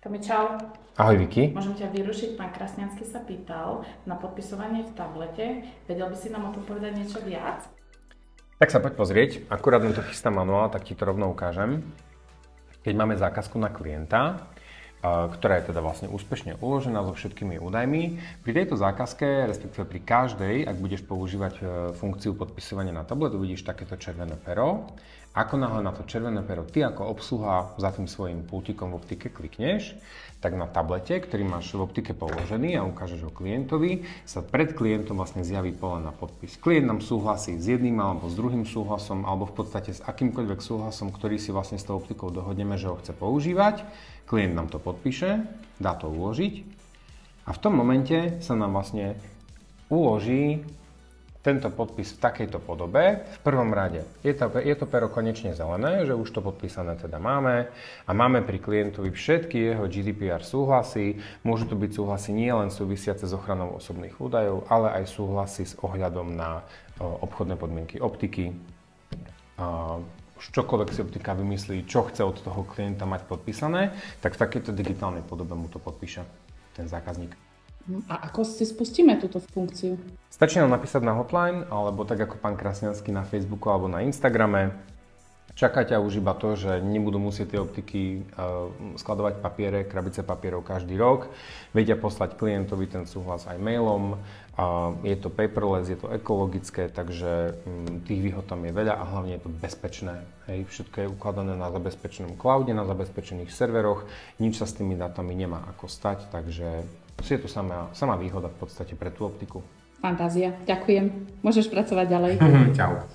Tomi, čau. Ahoj Vicky. Môžem ťa vyrušiť? Pán Krasniansky sa pýtal na podpisovanie v tablete. Vedel by si nám o tom povedať niečo viac? Tak sa poď pozrieť. Akurát mi to chystá manuál, tak ti to rovno ukážem. Keď máme zákazku na klienta, ktorá je teda vlastne úspešne uložená so všetkými údajmi. Pri tejto zákazke, respektíve pri každej, ak budeš používať funkciu podpisovania na tablet, uvidíš takéto červené pero. Ako náhle na to červené pero ty ako obsluha za tým svojím pultíkom v optike klikneš, tak na tablete, ktorý máš v optike položený a ukážeš ho klientovi, sa pred klientom vlastne zjaví pole na podpis. Klient nám súhlasí s jedným alebo s druhým súhlasom, alebo v podstate s akýmkoľvek súhlasom, ktorý si vlastne s tou optikou dohodneme, že ho chce používať. Klient nám to podpíše, dá to uložiť a v tom momente sa nám vlastne uloží tento podpis v takejto podobe. V prvom rade je to pero konečne zelené, že už to podpísané teda máme a máme pri klientovi všetky jeho GDPR súhlasy. Môžu to byť súhlasy nie len súvisiace s ochranou osobných údajov, ale aj súhlasy s ohľadom na obchodné podmienky optiky. Čokoľvek si optika vymyslí, čo chce od toho klienta mať podpísané, tak v takejto digitálnej podobe mu to podpíše ten zákazník. A ako si spustíme túto funkciu? Stačí nám napísať na hotline, alebo tak ako pán Krasniansky na Facebooku alebo na Instagrame. Čaká ťa už iba to, že nebudú musieť tie optiky skladovať papiere, krabice papierov každý rok. Vedia poslať klientovi ten súhlas aj mailom. Je to paperless, je to ekologické, takže tých výhod tam je veľa a hlavne je to bezpečné. Hej, všetko je ukladané na zabezpečenom cloude, na zabezpečených serveroch. Nič sa s tými dátami nemá ako stať, takže je to sama výhoda v podstate pre tú optiku. Fantázia, ďakujem. Môžeš pracovať ďalej. Čau.